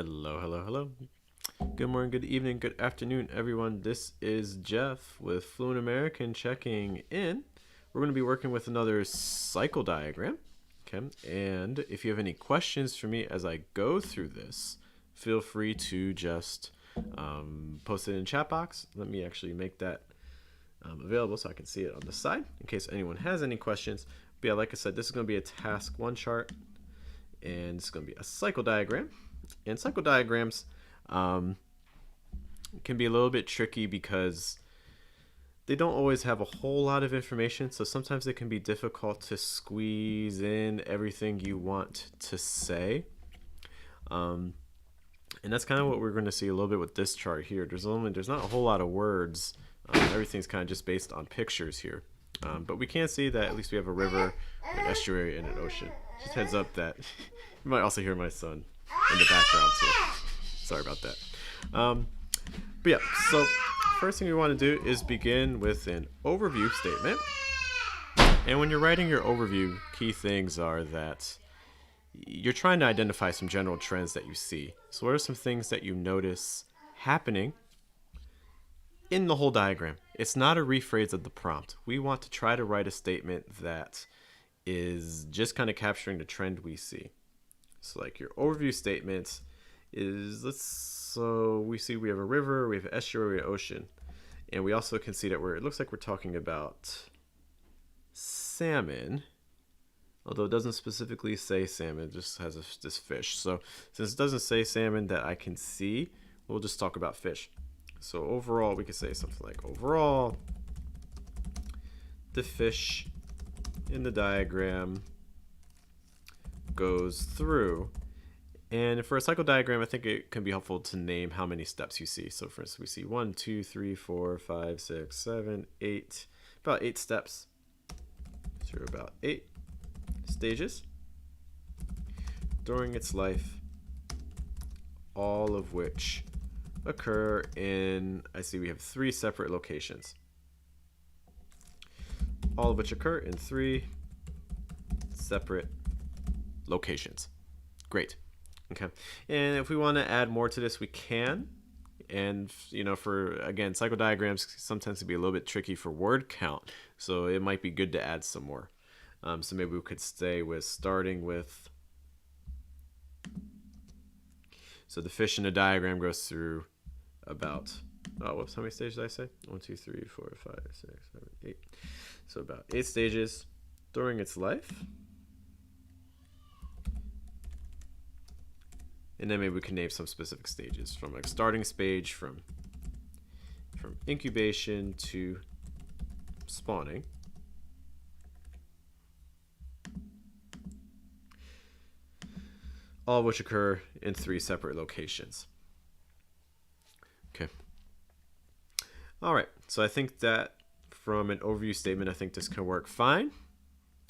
Hello, hello, hello. Good morning, good evening, good afternoon, everyone. This is Jeff with Fluent American checking in. We're going to be working with another cycle diagram. Okay, and if you have any questions for me as I go through this, feel free to just post it in the chat box. Let me actually make that available so I can see it on the side in case anyone has any questions. But yeah, like I said, this is going to be a task 1 chart, and it's going to be a cycle diagram. And cycle diagrams can be a little bit tricky because they don't always have a whole lot of information, so sometimes it can be difficult to squeeze in everything you want to say. And that's kind of what we're going to see a little bit with this chart here. There's not a whole lot of words. Everything's kind of just based on pictures here. But we can see that at least we have a river, an estuary, and an ocean. Just heads up that you might also hear my son in the background too. Sorry about that. But yeah, so first thing we want to do is begin with an overview statement. And when you're writing your overview, key things are that you're trying to identify some general trends that you see. So what are some things that you notice happening in the whole diagram? It's not a rephrase of the prompt. We want to try to write a statement that is just kind of capturing the trend we see. So like your overview statement is, so we see we have a river, we have an estuary, an ocean, and we also can see that it looks like we're talking about salmon, although it doesn't specifically say salmon, it just has this fish. So since it doesn't say salmon that I can see, we'll just talk about fish. So overall, we could say something like, overall, the fish in the diagram goes through. And for a cycle diagram, I think it can be helpful to name how many steps you see. So for instance, we see 1, 2, 3, 4, 5, 6, 7, 8, about 8 steps through about 8 stages during its life, all of which occur in, I see we have 3 separate locations. All of which occur in 3 separate locations. Great. Okay. And if we want to add more to this, we can. And, you know, for, again, cycle diagrams sometimes can be a little bit tricky for word count. So it might be good to add some more. So maybe we could stay with starting with, so the fish in the diagram goes through about, oh, whoops, how many stages did I say? 1, 2, 3, 4, 5, 6, 7, 8. So about 8 stages during its life. And then maybe we can name some specific stages from like starting stage, from incubation to spawning. All of which occur in 3 separate locations. Okay. All right. So I think that from an overview statement, I think this can work fine.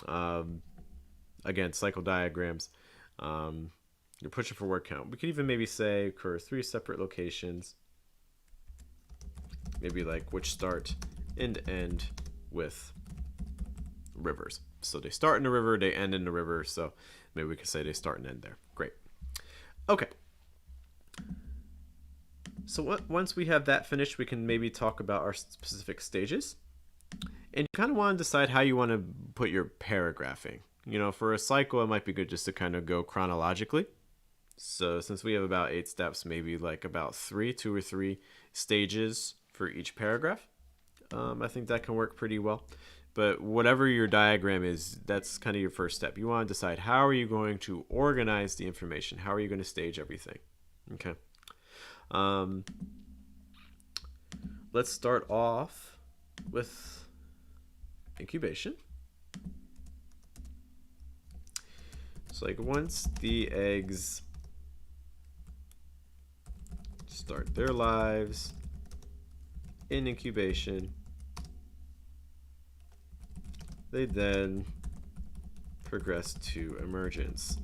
Again, cycle diagrams. You're pushing for word count. We could even maybe say occur 3 separate locations. Maybe like which start and end with rivers. So they start in the river, they end in the river. So maybe we could say they start and end there. Great. Okay. So once we have that finished, we can maybe talk about our specific stages. And you kind of want to decide how you want to put your paragraphing. You know, for a cycle, it might be good just to kind of go chronologically. So since we have about 8 steps, maybe like about 2 or 3 stages for each paragraph. I think that can work pretty well. But whatever your diagram is, that's kind of your first step. You want to decide how are you going to organize the information? How are you going to stage everything? Okay. Let's start off with incubation. So like once the eggs start their lives in incubation, they then progress to emergence.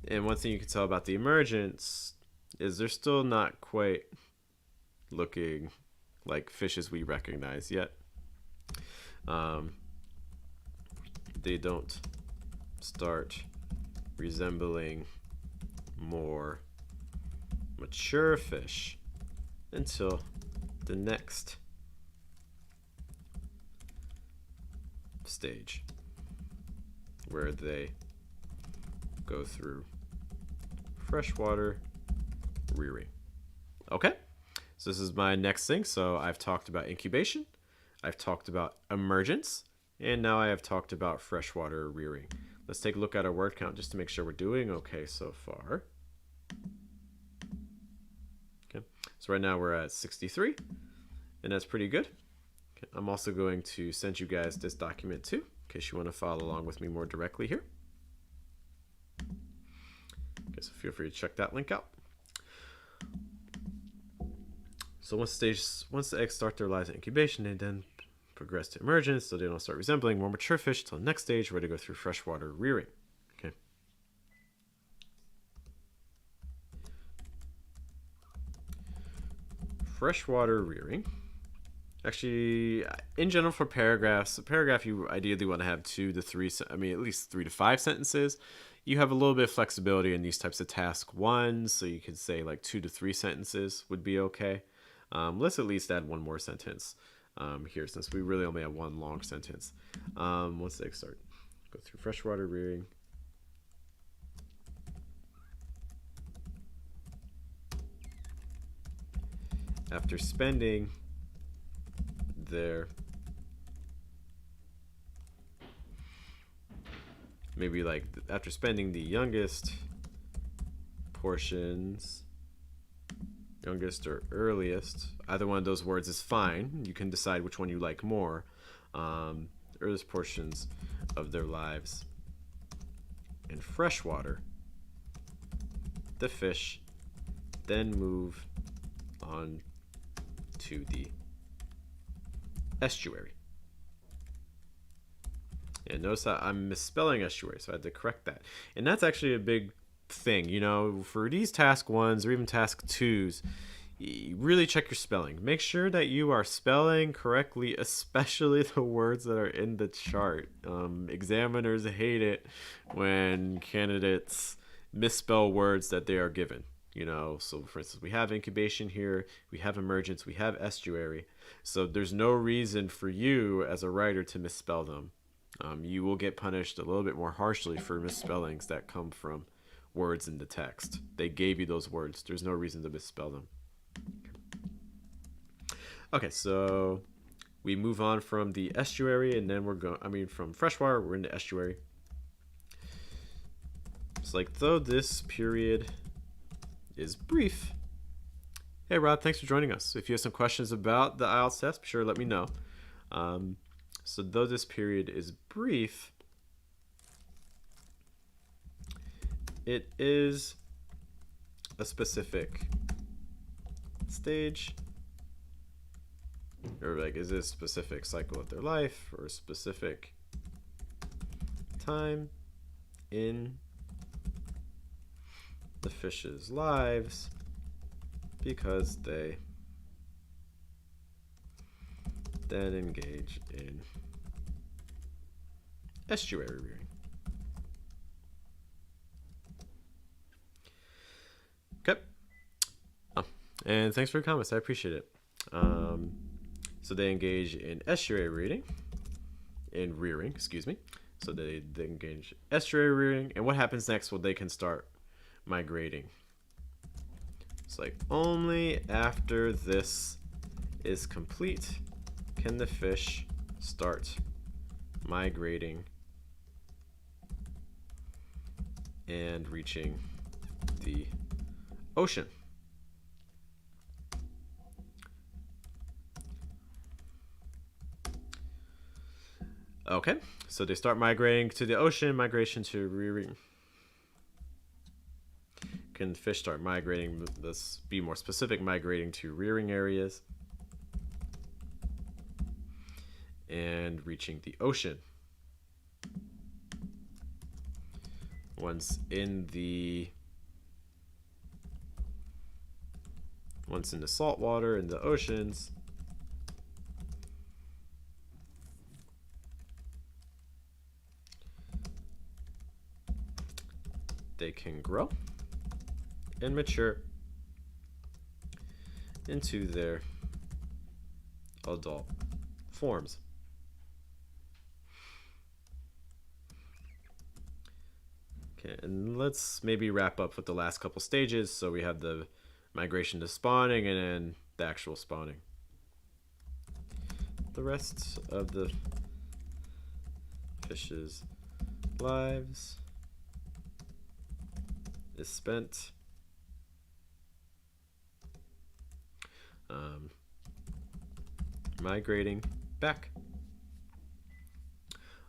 And one thing you can tell about the emergence is they're still not quite looking like fishes we recognize yet. They don't start resembling more mature fish until the next stage where they go through freshwater rearing. Okay, so this is my next thing. So I've talked about incubation, I've talked about emergence, and now I have talked about freshwater rearing. Let's take a look at our word count just to make sure we're doing okay so far. Okay, so right now we're at 63, and that's pretty good. Okay, I'm also going to send you guys this document too, in case you want to follow along with me more directly here. Okay, so feel free to check that link out. So once the eggs start their lives in incubation, they then progress to emergence, so they don't start resembling more mature fish till the next stage where they go through freshwater rearing. Okay. Freshwater rearing. Actually, in general for paragraphs, a paragraph you ideally want to have 2 to 3, I mean at least 3 to 5 sentences. You have a little bit of flexibility in these types of task ones, so you could say like 2 to 3 sentences would be okay. Let's at least add one more sentence here, since we really only have one long sentence. Once they start, go through freshwater rearing. After spending their after spending the youngest portions, youngest or earliest, either one of those words is fine. You can decide which one you like more. Earliest portions of their lives in freshwater, the fish then move on to the estuary. And notice that I'm misspelling estuary, so I had to correct that. And that's actually a big thing, you know, for these task 1s or even task 2s, really check your spelling. Make sure that you are spelling correctly, especially the words that are in the chart. Examiners hate it when candidates misspell words that they are given. You know, so for instance, we have incubation here, we have emergence, we have estuary. So there's no reason for you as a writer to misspell them. You will get punished a little bit more harshly for misspellings that come from words in the text. They gave you those words. There's no reason to misspell them. Okay, so we move on from the estuary, and then from freshwater, we're into estuary. It's like, though this period is brief. Hey Rob, thanks for joining us. If you have some questions about the IELTS test, be sure to let me know. So though this period is brief, it is a specific stage, or like, is it a specific cycle of their life, or a specific time in the fish's lives, because they then engage in estuary rearing. Okay. And thanks for your comments. I appreciate it. So they engage in estuary rearing, excuse me. So they engage estuary rearing, and what happens next? Well, they can start migrating. It's like, only after this is complete can the fish start migrating and reaching the ocean. Okay, so they start migrating to the ocean, migration to rearing. Can fish start migrating? Let's be more specific, migrating to rearing areas and reaching the ocean. Once in the salt water, in the oceans, they can grow and mature into their adult forms. Okay, and let's maybe wrap up with the last couple stages. So we have the migration to spawning and then the actual spawning. The rest of the fish's lives is spent migrating back.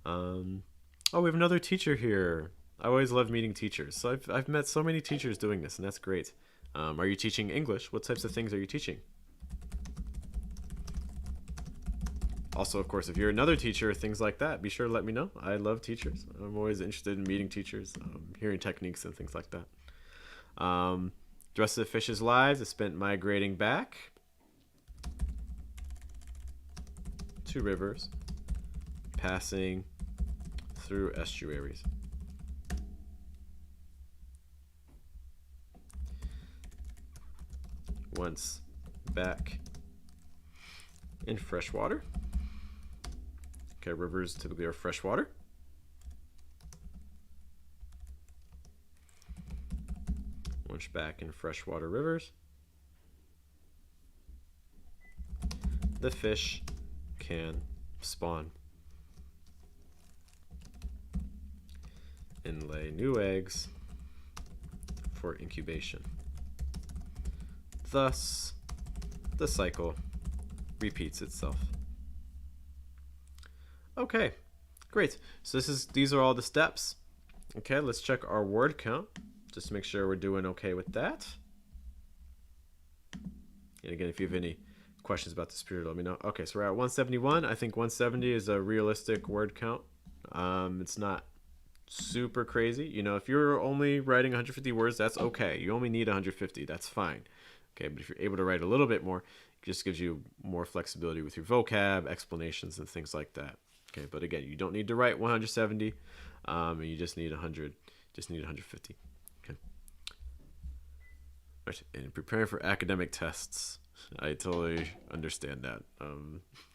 Oh, we have another teacher here. I always love meeting teachers. So I've met so many teachers doing this, and that's great. Are you teaching English? What types of things are you teaching? Also, of course, if you're another teacher, things like that, be sure to let me know. I love teachers. I'm always interested in meeting teachers, hearing techniques and things like that. The rest of the fish's lives is spent migrating back to rivers, passing through estuaries. Once back in freshwater. Okay, rivers typically are freshwater. Once back in freshwater rivers, the fish can spawn and lay new eggs for incubation. Thus, the cycle repeats itself. Okay, great. So these are all the steps. Okay, let's check our word count. Just to make sure we're doing okay with that. And again, if you have any questions about this period, let me know. Okay, so we're at 171. I think 170 is a realistic word count. It's not super crazy. You know, if you're only writing 150 words, that's okay. You only need 150. That's fine. Okay, but if you're able to write a little bit more, it just gives you more flexibility with your vocab, explanations, and things like that. Okay, but again, you don't need to write 170, and you just need 100. Just need 150. Okay. Right, and preparing for academic tests, I totally understand that.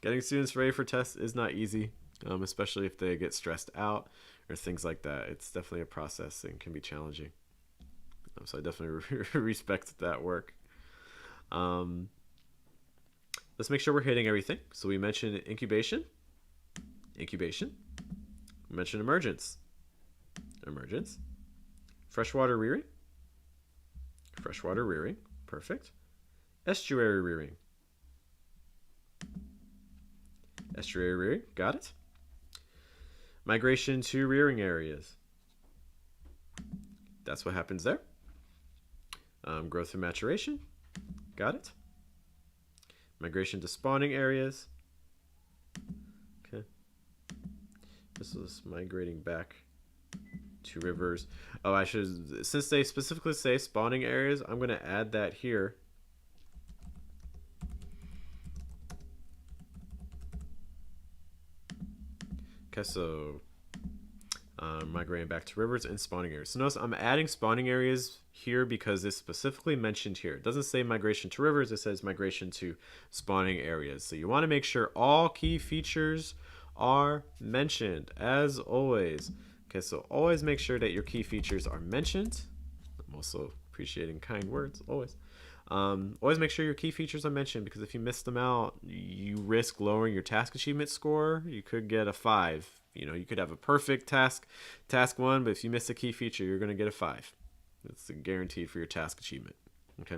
Getting students ready for tests is not easy, especially if they get stressed out or things like that. It's definitely a process and can be challenging. So I definitely respect that work. Let's make sure we're hitting everything. So we mentioned incubation. We mentioned emergence. Freshwater rearing. Perfect. Estuary rearing. Got it. Migration to rearing areas. That's what happens there. Growth and maturation. Got it. Migration to spawning areas. Okay. This is migrating back to rivers. Oh, I should, since they specifically say spawning areas, I'm going to add that here. Okay, so migrating back to rivers and spawning areas. So notice I'm adding spawning areas here because it's specifically mentioned here. It doesn't say migration to rivers, it says migration to spawning areas. So you want to make sure all key features are mentioned, as always. Okay, so always make sure that your key features are mentioned. I'm also appreciating kind words, always. Always make sure your key features are mentioned, because if you miss them out, you risk lowering your task achievement score. You could get a 5. You know, you could have a perfect task 1, but if you miss a key feature, you're going to get a 5. It's guaranteed for your task achievement. Okay.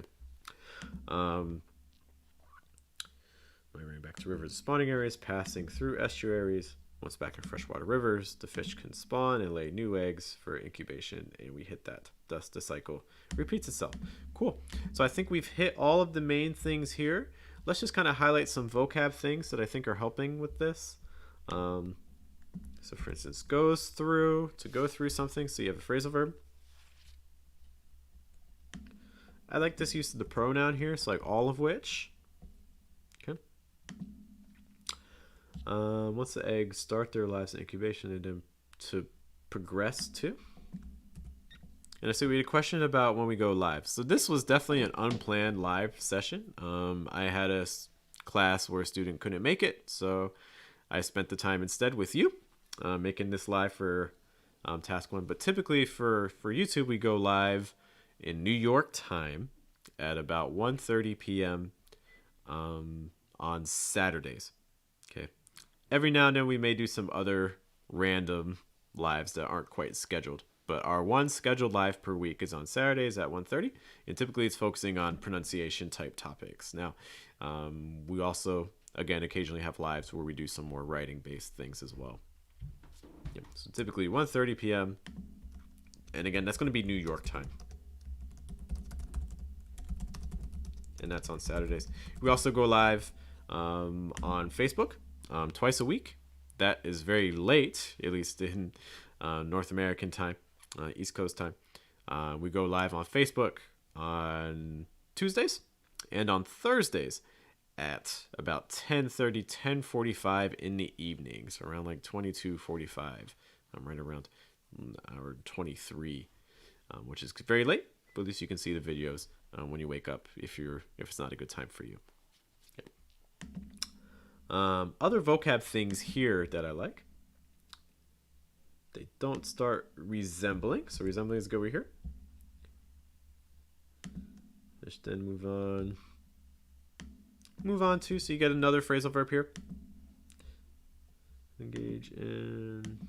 Migrating back to rivers and spawning areas, passing through estuaries. Once back in freshwater rivers, the fish can spawn and lay new eggs for incubation, and we hit that. Thus, the cycle repeats itself. Cool. So I think we've hit all of the main things here. Let's just kind of highlight some vocab things that I think are helping with this. So for instance, goes through, to go through something. So you have a phrasal verb. I like this use of the pronoun here, so like all of which. Okay. Once the eggs start their lives in incubation and then to progress to. And I see we had a question about when we go live. So this was definitely an unplanned live session. I had a class where a student couldn't make it, so I spent the time instead with you, making this live for task 1. But typically for YouTube, we go live in New York time at about 1:30 p.m. On Saturdays. Okay. Every now and then we may do some other random lives that aren't quite scheduled. But our one scheduled live per week is on Saturdays at 1:30, and typically it's focusing on pronunciation type topics. Now, we also, again, occasionally have lives where we do some more writing-based things as well. Yep. So typically 1:30 p.m., and again, that's going to be New York time. And that's on Saturdays. We also go live on Facebook twice a week. That is very late, at least in North American time. East Coast time. We go live on Facebook on Tuesdays and on Thursdays at about 10:30, 10:45 in the evenings, around like 22:45. I'm right around hour 23, which is very late, but at least you can see the videos when you wake up if it's not a good time for you. Okay. Other vocab things here that I like. They don't start resembling, so resembling is good over here. Just then move on. Move on to, so you get another phrasal verb here. Engage in.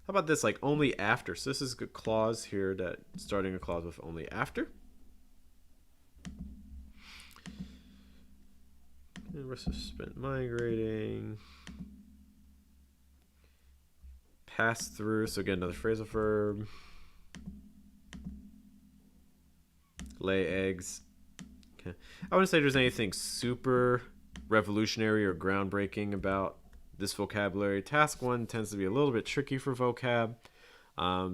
How about this, like only after? So this is a clause here that starting a clause with only after. And rest of spent migrating. Pass through, so again, another phrasal verb. Lay eggs. Okay. I wouldn't say there's anything super revolutionary or groundbreaking about this vocabulary. Task 1 tends to be a little bit tricky for vocab.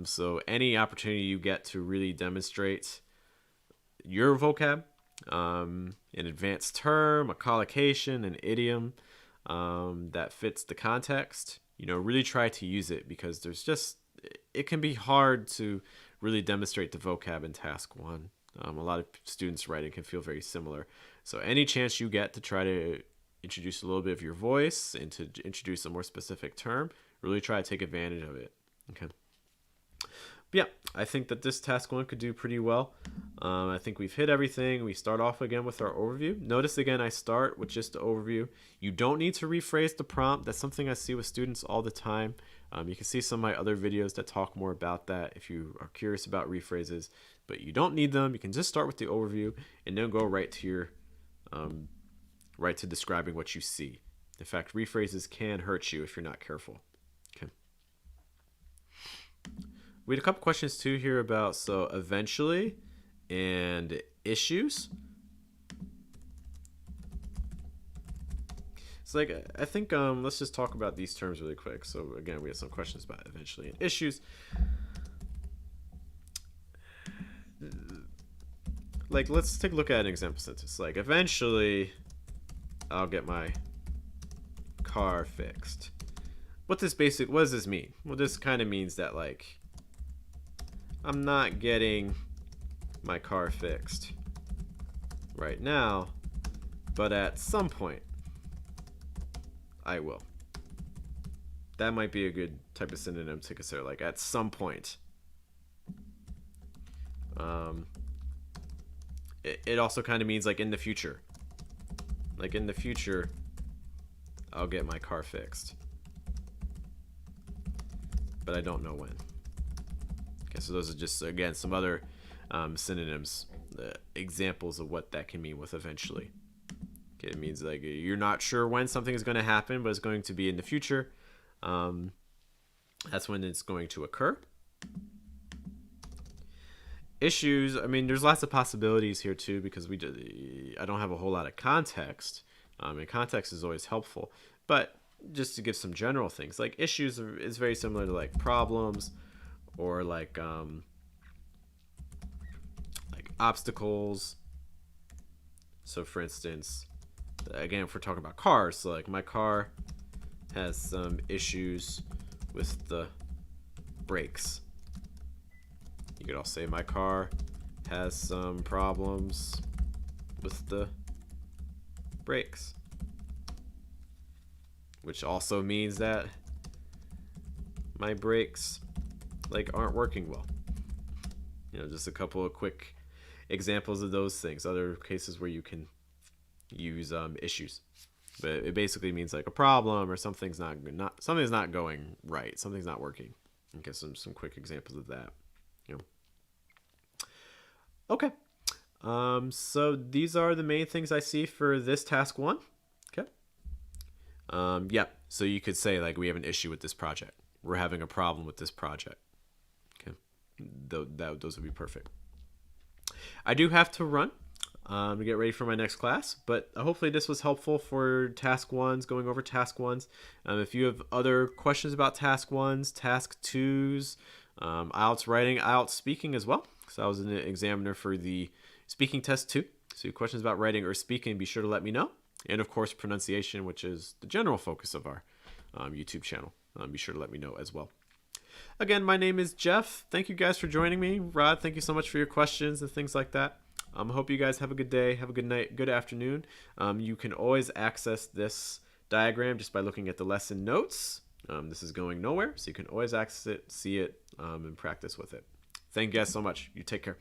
So any opportunity you get to really demonstrate your vocab, an advanced term, a collocation, an idiom that fits the context, really try to use it, because it can be hard to really demonstrate the vocab in task 1. A lot of students writing can feel very similar. So any chance you get to try to introduce a little bit of your voice and to introduce a more specific term, really try to take advantage of it. Okay. But yeah, I think that this task 1 could do pretty well. I think we've hit everything. We start off again with our overview. Notice again, I start with just the overview. You don't need to rephrase the prompt. That's something I see with students all the time. You can see some of my other videos that talk more about that if you are curious about rephrases, but you don't need them. You can just start with the overview and then go right to your right to describing what you see. In fact, rephrases can hurt you if you're not careful. Okay. We had a couple questions too here about eventually and issues. So I think let's just talk about these terms really quick. So again, we have some questions about eventually and issues. Let's take a look at an example sentence. Eventually I'll get my car fixed. What does this mean? Well, this kind of means that I'm not getting my car fixed right now, but at some point I will. That might be a good type of synonym to consider, at some point. It also kind of means in the future. In the future, I'll get my car fixed, but I don't know when. Okay, so those are just, again, some other synonyms, examples of what that can mean with eventually. Okay, it means you're not sure when something is going to happen, but it's going to be in the future. That's when it's going to occur. Issues, there's lots of possibilities here too, because I don't have a whole lot of context. And context is always helpful, but just to give some general things, issues is very similar to problems, or obstacles. So for instance, again, if we're talking about cars, so my car has some issues with the brakes. You could also say my car has some problems with the brakes, which also means that my brakes aren't working well. Just a couple of quick examples of those things. Other cases where you can use issues, but it basically means a problem or something's not going right, something's not working. Okay, some quick examples of that. Okay, so these are the main things I see for this task 1. Okay. Yeah, so you could say we have an issue with this project. We're having a problem with this project. Okay, those would be perfect. I do have to run to get ready for my next class, but hopefully this was helpful for task 1s, going over task 1s. If you have other questions about task 1s, task 2s, IELTS writing, IELTS speaking as well, because I was an examiner for the speaking test too. So questions about writing or speaking, be sure to let me know. And of course, pronunciation, which is the general focus of our YouTube channel. Be sure to let me know as well. Again, my name is Geoff. Thank you guys for joining me. Rod, thank you so much for your questions and things like that. I hope you guys have a good day, have a good night, good afternoon. You can always access this diagram just by looking at the lesson notes. This is going nowhere, so you can always access it, see it, and practice with it. Thank you guys so much. You take care.